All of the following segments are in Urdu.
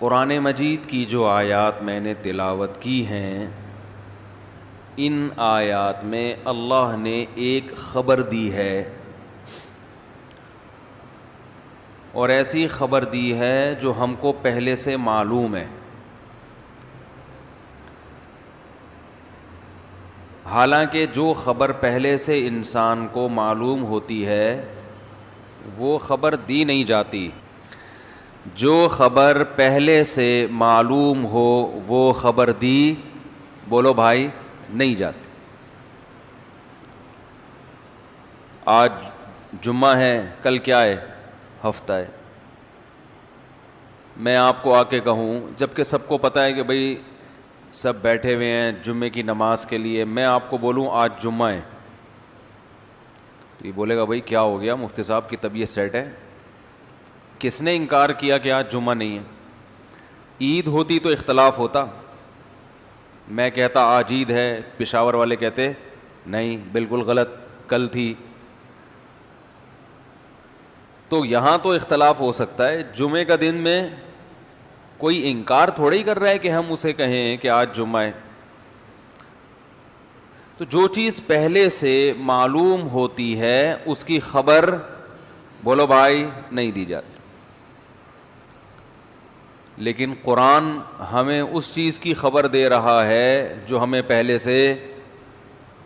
قرآن مجید کی جو آیات میں نے تلاوت کی ہیں، ان آیات میں اللہ نے ایک خبر دی ہے، اور ایسی خبر دی ہے جو ہم کو پہلے سے معلوم ہے۔ حالانکہ جو خبر پہلے سے انسان کو معلوم ہوتی ہے وہ خبر دی نہیں جاتی، جو خبر پہلے سے معلوم ہو وہ خبر دی، بولو بھائی، نہیں جاتی۔ آج جمعہ ہے، کل کیا ہے؟ ہفتہ ہے۔ میں آپ کو آ کے کہوں، جبکہ سب کو پتہ ہے کہ بھئی سب بیٹھے ہوئے ہیں جمعے کی نماز کے لیے، میں آپ کو بولوں آج جمعہ ہے، تو یہ بولے گا بھئی کیا ہو گیا، مفتی صاحب کی طبیعت سیٹ ہے؟ کس نے انکار کیا کہ آج جمعہ نہیں ہے؟ عید ہوتی تو اختلاف ہوتا، میں کہتا آج عید ہے، پشاور والے کہتے نہیں بالکل غلط، کل تھی، تو یہاں تو اختلاف ہو سکتا ہے۔ جمعے کا دن میں کوئی انکار تھوڑا ہی کر رہا ہے کہ ہم اسے کہیں کہ آج جمعہ ہے۔ تو جو چیز پہلے سے معلوم ہوتی ہے اس کی خبر، بولو بھائی، نہیں دی جاتی۔ لیکن قرآن ہمیں اس چیز کی خبر دے رہا ہے جو ہمیں پہلے سے،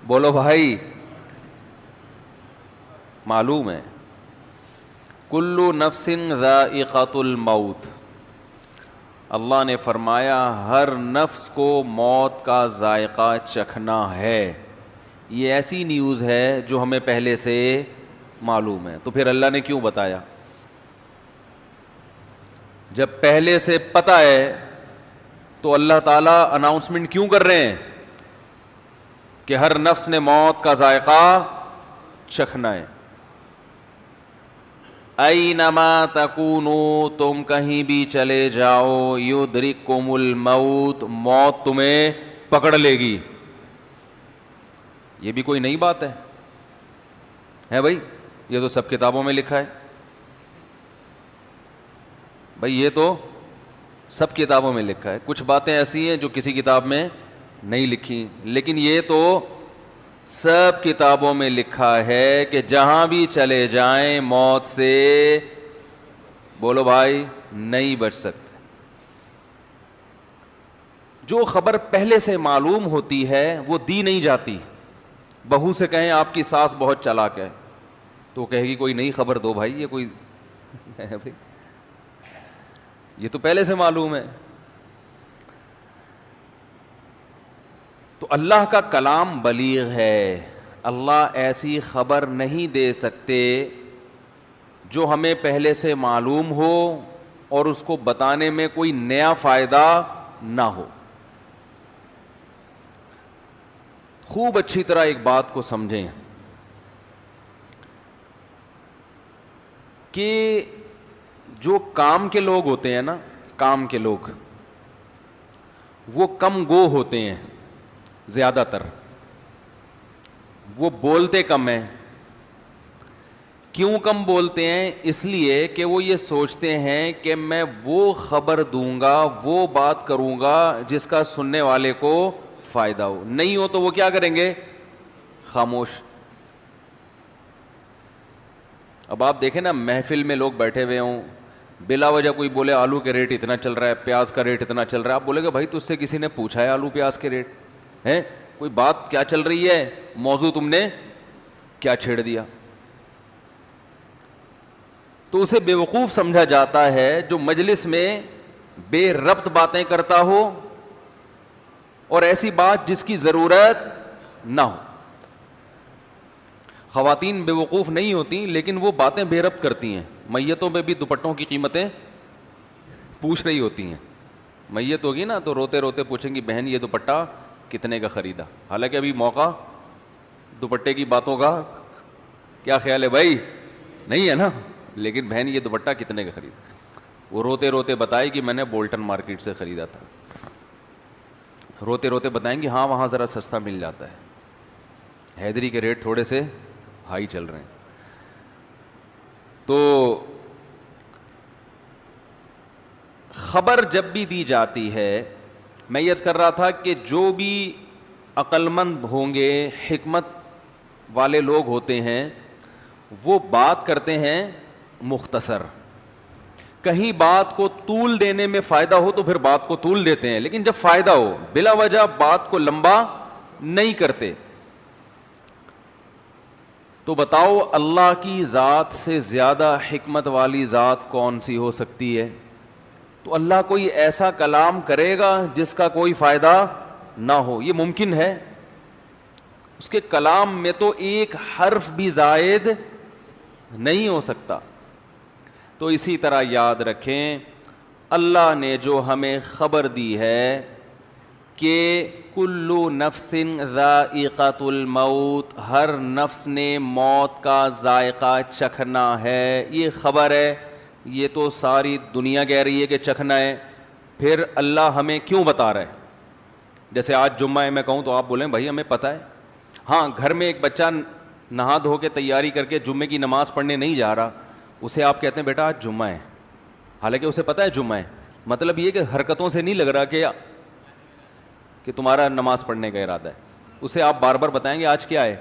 بولو بھائی، معلوم ہے۔ کل نفس ذائقۃ الموت، اللہ نے فرمایا ہر نفس کو موت کا ذائقہ چکھنا ہے۔ یہ ایسی نیوز ہے جو ہمیں پہلے سے معلوم ہے، تو پھر اللہ نے کیوں بتایا؟ جب پہلے سے پتہ ہے تو اللہ تعالیٰ اناؤنسمنٹ کیوں کر رہے ہیں کہ ہر نفس نے موت کا ذائقہ چکھنا ہے؟ اینما تکونوا، تم کہیں بھی چلے جاؤ، یدرککم الموت، موت تمہیں پکڑ لے گی۔ یہ بھی کوئی نئی بات ہے بھائی؟ یہ تو سب کتابوں میں لکھا ہے بھائی، یہ تو سب کتابوں میں لکھا ہے۔ کچھ باتیں ایسی ہیں جو کسی کتاب میں نہیں لکھی، لیکن یہ تو سب کتابوں میں لکھا ہے کہ جہاں بھی چلے جائیں موت سے، بولو بھائی، نہیں بچ سکتے۔ جو خبر پہلے سے معلوم ہوتی ہے وہ دی نہیں جاتی۔ بہو سے کہیں آپ کی ساس بہت چالاک ہے، تو وہ کہے گی کوئی نئی خبر دو بھائی، یہ کوئی بھائی یہ تو پہلے سے معلوم ہے۔ تو اللہ کا کلام بلیغ ہے، اللہ ایسی خبر نہیں دے سکتے جو ہمیں پہلے سے معلوم ہو اور اس کو بتانے میں کوئی نیا فائدہ نہ ہو۔ خوب اچھی طرح ایک بات کو سمجھیں کہ جو کام کے لوگ ہوتے ہیں نا، کام کے لوگ، وہ کم گو ہوتے ہیں، زیادہ تر وہ بولتے کم ہیں۔ کیوں کم بولتے ہیں؟ اس لیے کہ وہ یہ سوچتے ہیں کہ میں وہ خبر دوں گا، وہ بات کروں گا جس کا سننے والے کو فائدہ ہو، نہیں ہو تو وہ کیا کریں گے؟ خاموش۔ اب آپ دیکھیں نا، محفل میں لوگ بیٹھے ہوئے ہوں، بلا وجہ کوئی بولے آلو کے ریٹ اتنا چل رہا ہے، پیاز کا ریٹ اتنا چل رہا ہے، آپ بولے گا بھائی تجھ سے کسی نے پوچھا ہے آلو پیاز کے ریٹ ہیں؟ کوئی بات کیا چل رہی ہے، موضوع تم نے کیا چھیڑ دیا؟ تو اسے بیوقوف سمجھا جاتا ہے جو مجلس میں بے ربط باتیں کرتا ہو اور ایسی بات جس کی ضرورت نہ ہو۔ خواتین بیوقوف نہیں ہوتی، لیکن وہ باتیں بے ربط کرتی ہیں۔ میتوں میں بھی دوپٹوں کی قیمتیں پوچھ رہی ہوتی ہیں۔ میت ہوگی نا تو روتے روتے پوچھیں گی بہن یہ دوپٹہ کتنے کا خریدا، حالانکہ ابھی موقع دوپٹے کی باتوں کا کیا خیال ہے بھائی؟ نہیں ہے نا، لیکن بہن یہ دوپٹہ کتنے کا خریدا، وہ روتے روتے بتائے کہ میں نے بولٹن مارکیٹ سے خریدا تھا، روتے روتے بتائیں گے ہاں وہاں ذرا سستا مل جاتا ہے، حیدری کے ریٹ تھوڑے سے ہائی چل رہے ہیں۔ تو خبر جب بھی دی جاتی ہے، میں یہ عرض کر رہا تھا کہ جو بھی عقل مند ہوں گے، حکمت والے لوگ ہوتے ہیں، وہ بات کرتے ہیں مختصر. کہیں بات کو طول دینے میں فائدہ ہو تو پھر بات کو طول دیتے ہیں، لیکن جب فائدہ ہو بلا وجہ بات کو لمبا نہیں کرتے. تو بتاؤ اللہ کی ذات سے زیادہ حکمت والی ذات کون سی ہو سکتی ہے؟ تو اللہ کوئی ایسا کلام کرے گا جس کا کوئی فائدہ نہ ہو؟ یہ ممکن ہے؟ اس کے کلام میں تو ایک حرف بھی زائد نہیں ہو سکتا. تو اسی طرح یاد رکھیں، اللہ نے جو ہمیں خبر دی ہے کہ کل نفس ذائقۃ الموت، ہر نفس نے موت کا ذائقہ چکھنا ہے، یہ خبر ہے. یہ تو ساری دنیا کہہ رہی ہے کہ چکھنا ہے، پھر اللہ ہمیں کیوں بتا رہا ہے؟ جیسے آج جمعہ ہے، میں کہوں تو آپ بولیں بھائی ہمیں پتہ ہے. ہاں، گھر میں ایک بچہ نہا دھو کے تیاری کر کے جمعے کی نماز پڑھنے نہیں جا رہا، اسے آپ کہتے ہیں بیٹا آج جمعہ ہے، حالانکہ اسے پتہ ہے جمعہ ہے. مطلب یہ کہ حرکتوں سے نہیں لگ رہا کہ تمہارا نماز پڑھنے کا ارادہ ہے. اسے آپ بار بار بتائیں گے آج کیا ہے؟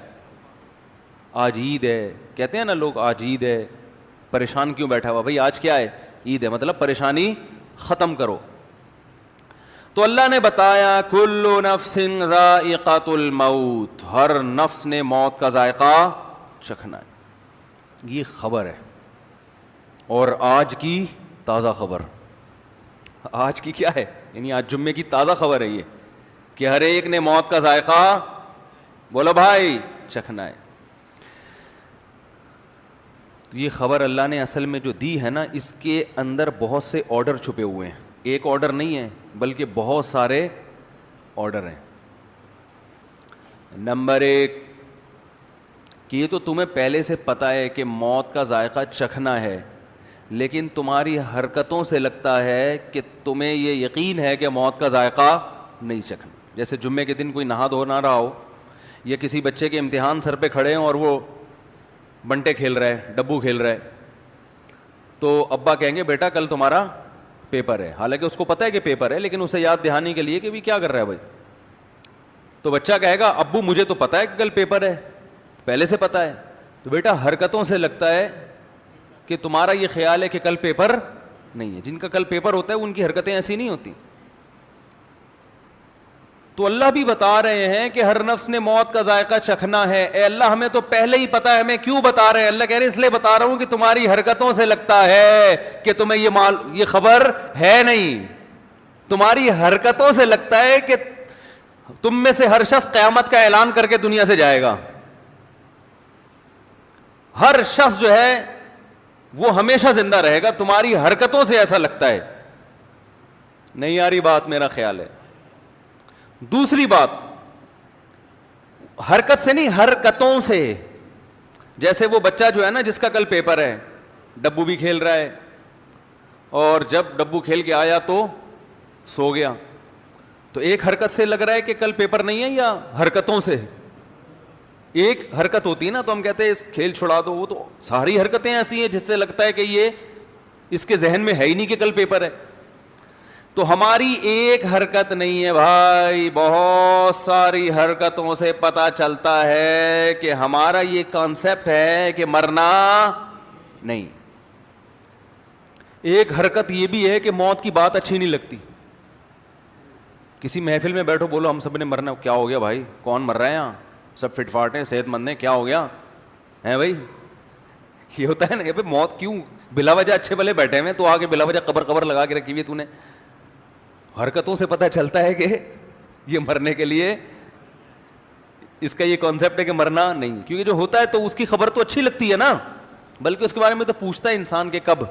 آج عید ہے. کہتے ہیں نا لوگ آج عید ہے، پریشان کیوں بیٹھا ہوا؟ بھائی آج کیا ہے؟ عید ہے، مطلب پریشانی ختم کرو. تو اللہ نے بتایا کل نفس ذائقۃ الموت، ہر نفس نے موت کا ذائقہ چکھنا ہے. یہ خبر ہے، اور آج کی تازہ خبر. آج کی کیا ہے؟ یعنی آج جمعے کی تازہ خبر ہے یہ کہ ہر ایک نے موت کا ذائقہ، بولو بھائی، چکھنا ہے. یہ خبر اللہ نے اصل میں جو دی ہے نا، اس کے اندر بہت سے آرڈر چھپے ہوئے ہیں. ایک آرڈر نہیں ہے بلکہ بہت سارے آرڈر ہیں. نمبر 1 کہ یہ تو تمہیں پہلے سے پتہ ہے کہ موت کا ذائقہ چکھنا ہے، لیکن تمہاری حرکتوں سے لگتا ہے کہ تمہیں یہ یقین ہے کہ موت کا ذائقہ نہیں چکھنا. جیسے جمعے کے دن کوئی نہا دھو نہ رہا ہو، یا کسی بچے کے امتحان سر پہ کھڑے ہیں اور وہ بنٹے کھیل رہا ہے، ڈبو کھیل رہا ہے، تو ابا کہیں گے بیٹا کل تمہارا پیپر ہے. حالانکہ اس کو پتہ ہے کہ پیپر ہے، لیکن اسے یاد دہانی کے لیے کہ بھی کیا کر رہا ہے بھائی. تو بچہ کہے گا ابو مجھے تو پتہ ہے کہ کل پیپر ہے، پہلے سے پتہ ہے. تو بیٹا حرکتوں سے لگتا ہے کہ تمہارا یہ خیال ہے کہ کل پیپر نہیں ہے. جن کا کل پیپر ہوتا ہے ان کی حرکتیں ایسی نہیں ہوتی. تو اللہ بھی بتا رہے ہیں کہ ہر نفس نے موت کا ذائقہ چکھنا ہے. اے اللہ ہمیں تو پہلے ہی پتا ہے، ہمیں کیوں بتا رہے ہیں؟ اللہ کہہ رہے ہیں اس لیے بتا رہا ہوں کہ تمہاری حرکتوں سے لگتا ہے کہ تمہیں یہ خبر ہے نہیں. تمہاری حرکتوں سے لگتا ہے کہ تم میں سے ہر شخص قیامت کا اعلان کر کے دنیا سے جائے گا. ہر شخص جو ہے وہ ہمیشہ زندہ رہے گا. تمہاری حرکتوں سے ایسا لگتا ہے. نہیں آ رہی بات؟ میرا خیال ہے. دوسری بات، حرکت سے نہیں، حرکتوں سے. جیسے وہ بچہ جو ہے نا جس کا کل پیپر ہے، ڈبو بھی کھیل رہا ہے، اور جب ڈبو کھیل کے آیا تو سو گیا. تو ایک حرکت سے لگ رہا ہے کہ کل پیپر نہیں ہے، یا حرکتوں سے؟ ایک حرکت ہوتی ہے نا، تو ہم کہتے ہیں اس کھیل چھڑا دو. وہ تو ساری حرکتیں ایسی ہیں جس سے لگتا ہے کہ یہ اس کے ذہن میں ہے ہی نہیں کہ کل پیپر ہے. تو ہماری ایک حرکت نہیں ہے بھائی، بہت ساری حرکتوں سے پتہ چلتا ہے کہ ہمارا یہ کانسیپٹ ہے کہ مرنا نہیں. ایک حرکت یہ بھی ہے کہ موت کی بات اچھی نہیں لگتی. کسی محفل میں بیٹھو، بولو ہم سب نے مرنا. کیا ہو گیا بھائی؟ کون مر رہا ہے یہاں؟ سب فٹ فاٹ ہیں، صحت مند ہیں. کیا ہو گیا ہے بھائی؟ یہ ہوتا ہے نا کہ موت کیوں بلا وجہ اچھے بھلے بیٹھے ہوئے تو آگے بلا وجہ قبر لگا کے رکھی ہوئی تو نے. حرکتوں سے پتہ چلتا ہے کہ یہ مرنے کے لیے اس کا یہ کانسیپٹ ہے کہ مرنا نہیں. کیونکہ جو ہوتا ہے تو اس کی خبر تو اچھی لگتی ہے نا، بلکہ اس کے بارے میں تو پوچھتا ہے انسان کہ کب.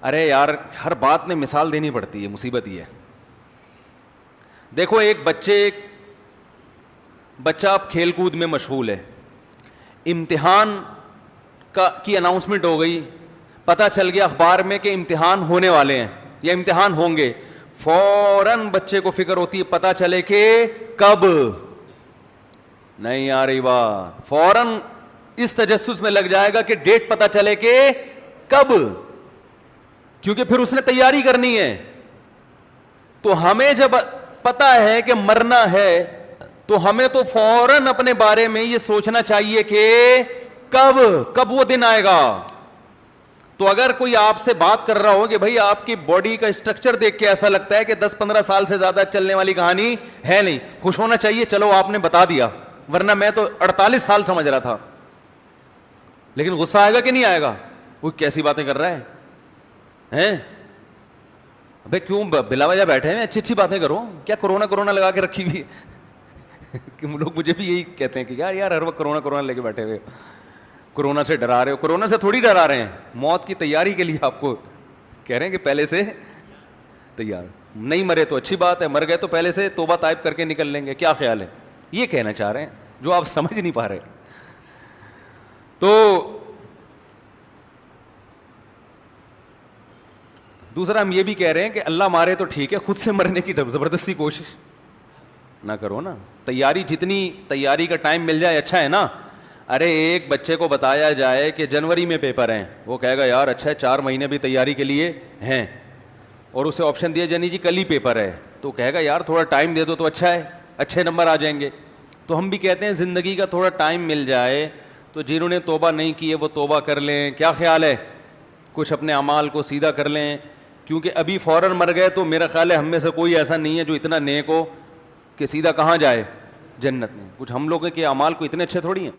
ارے یار ہر بات میں مثال دینی پڑتی ہے، مصیبت یہ ہے. دیکھو ایک بچہ اب کھیل کود میں مشغول ہے، امتحان کی اناؤنسمنٹ ہو گئی، پتہ چل گیا اخبار میں کہ امتحان ہونے والے ہیں یا امتحان ہوں گے. فوراً بچے کو فکر ہوتی ہے پتہ چلے کہ کب. نہیں آ رہی بات؟ فوراً اس تجسس میں لگ جائے گا کہ ڈیٹ پتہ چلے کہ کب. کیونکہ پھر اس نے تیاری کرنی ہے. تو ہمیں جب پتا ہے کہ مرنا ہے تو ہمیں تو فوراً اپنے بارے میں یہ سوچنا چاہیے کہ کب وہ دن آئے گا. تو اگر کوئی آپ سے بات کر رہا ہو کہ بھائی آپ کی باڈی کا اسٹرکچر دیکھ کے ایسا لگتا ہے کہ 10-15 سال سے زیادہ چلنے والی کہانی ہے نہیں, خوش ہونا چاہیے, چلو آپ نے بتا دیا, ورنہ میں تو 48 سال سمجھ رہا تھا. لیکن غصہ آئے گا کہ نہیں آئے گا؟ وہ کیسی باتیں کر رہا ہے, بھائی کیوں بلا وجہ بیٹھے ہیں, اچھی اچھی باتیں کرو, کیا کرونا لگا کے رکھی ہوئی ہے کہ لوگ مجھے بھی یہی کہتے ہیں کہ یار ہر وقت کرونا لے کے بیٹھے ہوئے, کرونا سے ڈرا رہے ہو. کرونا سے تھوڑی ڈرا رہے ہیں, موت کی تیاری کے لیے آپ کو کہہ رہے ہیں کہ پہلے سے تیار. نہیں مرے تو اچھی بات ہے, مر گئے تو پہلے سے توبہ طائب کر کے نکل لیں گے. کیا خیال ہے؟ یہ کہنا چاہ رہے ہیں جو آپ سمجھ نہیں پا رہے. تو دوسرا ہم یہ بھی کہہ رہے ہیں کہ اللہ مارے تو ٹھیک ہے, خود سے مرنے کی زبردستی کوشش نہ کرو نا. جتنی تیاری کا ٹائم مل جائے اچھا ہے نا. ارے ایک بچے کو بتایا جائے کہ جنوری میں پیپر ہیں, وہ کہے گا یار اچھا ہے 4 مہینے بھی تیاری کے لیے ہیں, اور اسے آپشن دیا جانی جی کل ہی پیپر ہے, تو کہے گا یار تھوڑا ٹائم دے دو تو اچھا ہے, اچھے نمبر آ جائیں گے. تو ہم بھی کہتے ہیں زندگی کا تھوڑا ٹائم مل جائے تو جنہوں نے توبہ نہیں کی ہے وہ توبہ کر لیں. کیا خیال ہے؟ کچھ اپنے اعمال کو سیدھا کر لیں, کیونکہ ابھی فوراً مر گئے تو میرا خیال ہے ہم میں سے کوئی ایسا نہیں ہے جو اتنا نیک ہو کہ سیدھا کہاں جائے, جنت میں. کچھ ہم لوگوں کے اعمال کو اتنے اچھے تھوڑی ہیں.